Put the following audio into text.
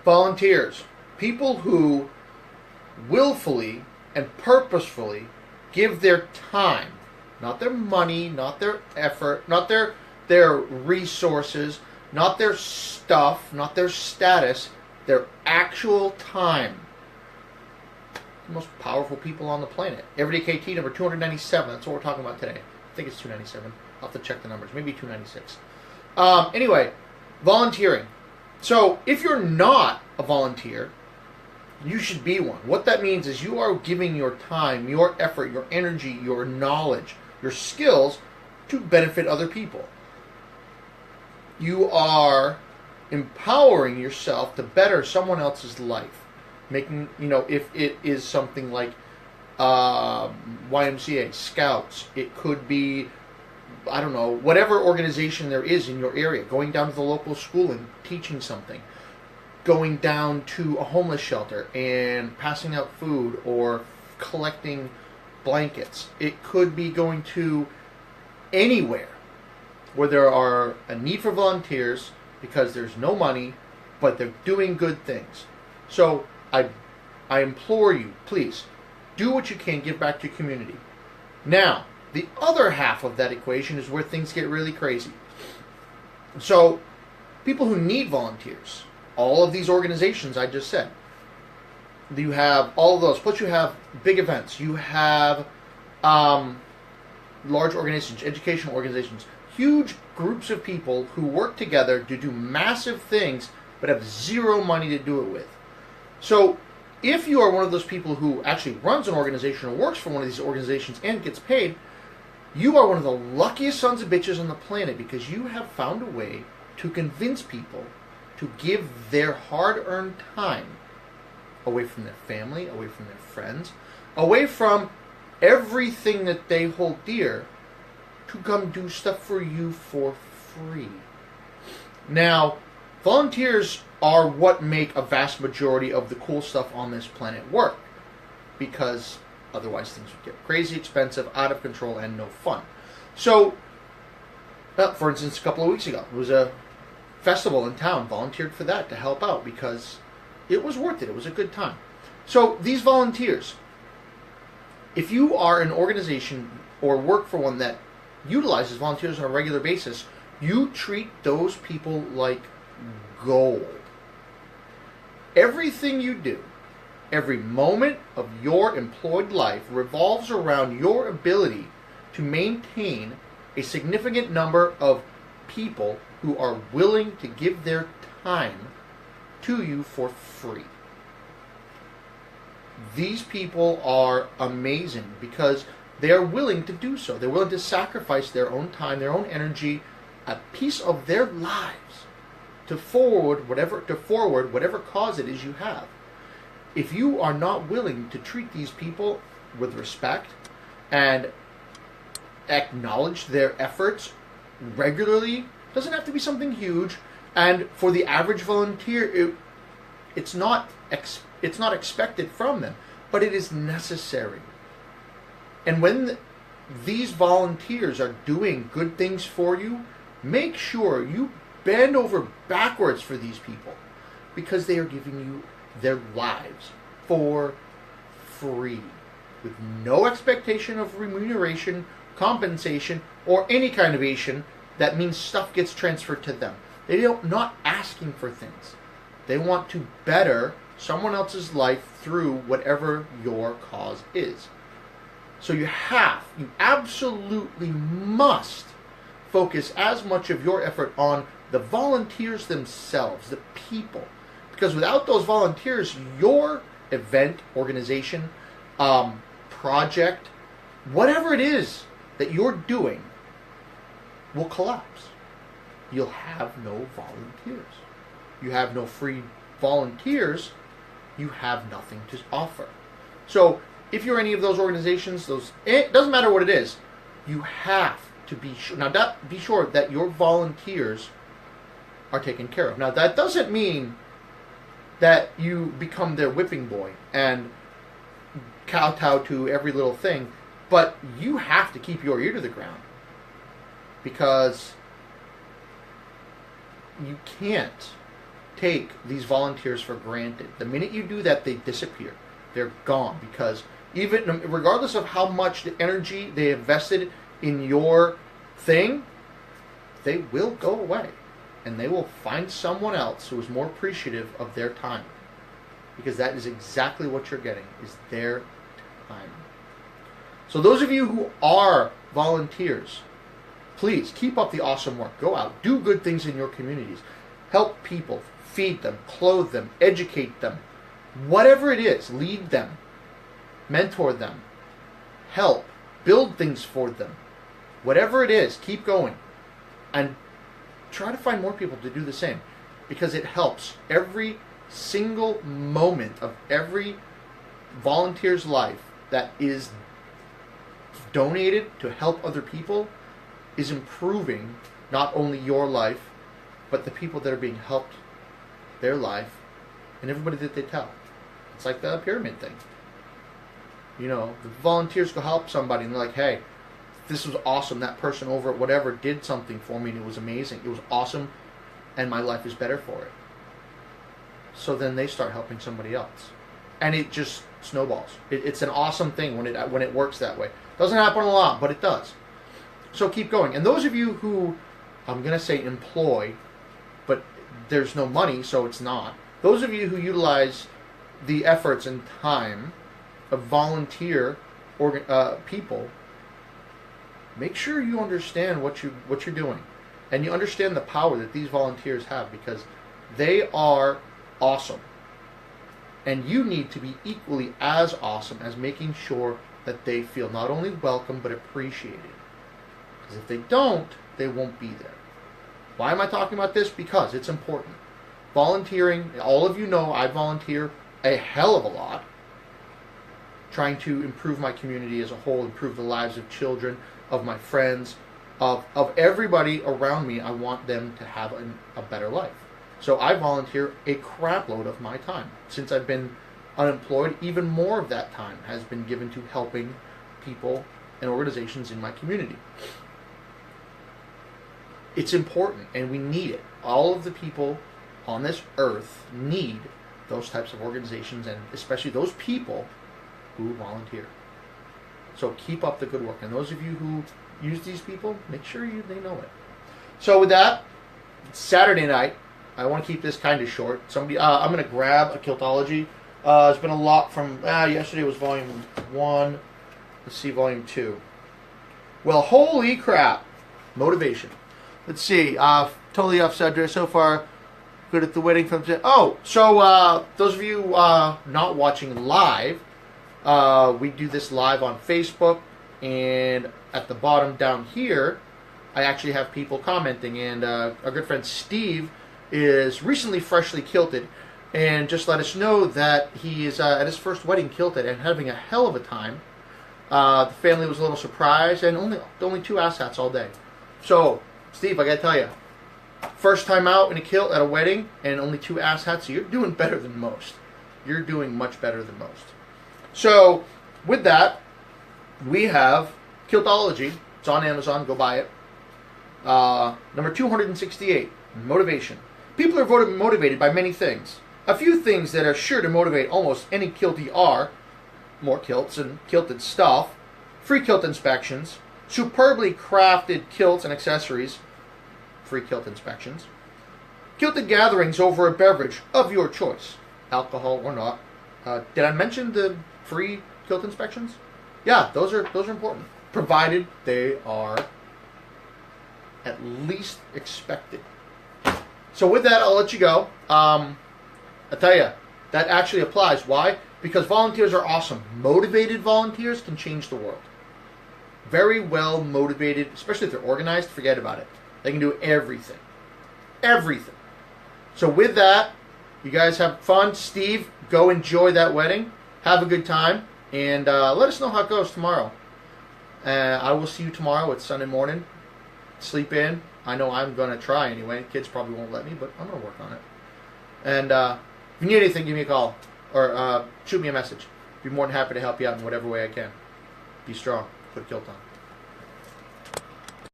Volunteers. People who willfully and purposefully give their time, not their money, not their effort, not their resources, not their stuff, not their status, their actual time. The most powerful people on the planet. Everydaykt number 297. That's what we're talking about today. I think it's 297. I'll have to check the numbers. Maybe 296. Anyway, volunteering. So if you're not a volunteer, you should be one. What that means is you are giving your time, your effort, your energy, your knowledge, your skills to benefit other people. You are empowering yourself to better someone else's life. Making, if it is something like YMCA, Scouts, it could be, I don't know, whatever organization there is in your area, going down to the local school and teaching something, going down to a homeless shelter and passing out food or collecting blankets. It could be going to anywhere where there are a need for volunteers because there's no money, but they're doing good things. So I implore you, please, do what you can, give back to your community. Now, the other half of that equation is where things get really crazy. So, people who need volunteers, all of these organizations I just said, you have all of those, plus you have big events, you have large organizations, educational organizations, huge groups of people who work together to do massive things but have zero money to do it with. So if you are one of those people who actually runs an organization or works for one of these organizations and gets paid, you are one of the luckiest sons of bitches on the planet because you have found a way to convince people to give their hard-earned time away from their family, away from their friends, away from everything that they hold dear to come do stuff for you for free. Now, volunteers are what make a vast majority of the cool stuff on this planet work, because otherwise things would get crazy expensive, out of control, and no fun. So, for instance, a couple of weeks ago, it was a festival in town, volunteered for that to help out because it was worth it. It was a good time. So these volunteers, if you are an organization or work for one that utilizes volunteers on a regular basis, you treat those people like gold. Everything you do, every moment of your employed life revolves around your ability to maintain a significant number of people who are willing to give their time to you for free. These people are amazing because they are willing to do so. They're willing to sacrifice their own time, their own energy, a piece of their lives to forward whatever cause it is you have. If you are not willing to treat these people with respect and acknowledge their efforts regularly, doesn't have to be something huge, and for the average volunteer, it's not expected from them, but it is necessary. And when these volunteers are doing good things for you, make sure you bend over backwards for these people, because they are giving you their lives for free, with no expectation of remuneration, compensation, or any kind of action that means stuff gets transferred to them. They're not asking for things. They want to better someone else's life through whatever your cause is. So you absolutely must focus as much of your effort on the volunteers themselves, the people. Because without those volunteers, your event, organization, project, whatever it is that you're doing will collapse. You'll have no volunteers. You have no free volunteers, you have nothing to offer. So if you're any of those organizations, it doesn't matter what it is, you have to be sure. Now, be sure that your volunteers are taken care of. Now, that doesn't mean that you become their whipping boy and kowtow to every little thing, but you have to keep your ear to the ground, because you can't take these volunteers for granted. The minute you do that, they disappear. They're gone, because even regardless of how much the energy they invested in your thing, they will go away, and they will find someone else who is more appreciative of their time, because that is exactly what you're getting, is their time. So those of you who are volunteers, please keep up the awesome work. Go out, do good things in your communities, help people, feed them, clothe them, educate them, whatever it is, lead them, mentor them, help, build things for them. Whatever it is, keep going. And try to find more people to do the same, because it helps. Every single moment of every volunteer's life that is donated to help other people is improving not only your life, but the people that are being helped, their life, and everybody that they tell. It's like the pyramid thing. You know, the volunteers go help somebody and they're like, hey, this was awesome. That person over at whatever did something for me and it was amazing. It was awesome and my life is better for it. So then they start helping somebody else. And it just snowballs. It's an awesome thing when it works that way. Doesn't happen a lot, but it does. So keep going. And those of you who, I'm going to say employ, but there's no money, so it's not. Those of you who utilize the efforts and time of volunteer people, make sure you understand what you're doing, and you understand the power that these volunteers have, because they are awesome, and you need to be equally as awesome as making sure that they feel not only welcome but appreciated. Because if they don't, they won't be there. Why am I talking about this? Because it's important. Volunteering, all of you know I volunteer a hell of a lot, trying to improve my community as a whole, improve the lives of children, of my friends, of everybody around me. I want them to have a better life. So I volunteer a crap load of my time. Since I've been unemployed, even more of that time has been given to helping people and organizations in my community. It's important, and we need it. All of the people on this earth need those types of organizations, and especially those people who volunteer. So keep up the good work. And those of you who use these people, make sure they know it. So with that, it's Saturday night. I want to keep this kind of short. I'm going to grab a Kiltology. It's been a lot from, yesterday was volume 1. Let's see, volume 2. Well, holy crap. Motivation. Let's see. Totally off subject so far. Good at the wedding film. Oh, so those of you not watching live, we do this live on Facebook, and at the bottom down here, I actually have people commenting, and our good friend Steve is recently freshly kilted, and just let us know that he is at his first wedding kilted and having a hell of a time. The family was a little surprised, and only 2 asshats all day. So, Steve, I gotta tell you, first time out in a kilt at a wedding, and only 2 asshats, so you're doing better than most. You're doing much better than most. So, with that, we have Kiltology. It's on Amazon. Go buy it. Number 268, Motivation. People are motivated by many things. A few things that are sure to motivate almost any kiltie are more kilts and kilted stuff, free kilt inspections, superbly crafted kilts and accessories, free kilt inspections, kilted gatherings over a beverage of your choice, alcohol or not. Did I mention the free kilt inspections? Yeah, those are important, provided they are at least expected. So with that, I'll let you go. I tell you, that actually applies. Why? Because volunteers are awesome. Motivated volunteers can change the world. Very well motivated, especially if they're organized, forget about it. They can do everything. Everything. So with that, you guys have fun. Steve, go enjoy that wedding. Have a good time. And let us know how it goes tomorrow. I will see you tomorrow. It's Sunday morning. Sleep in. I know I'm going to try anyway. Kids probably won't let me, but I'm going to work on it. And if you need anything, give me a call. Or shoot me a message. Be more than happy to help you out in whatever way I can. Be strong. Put a kilt on.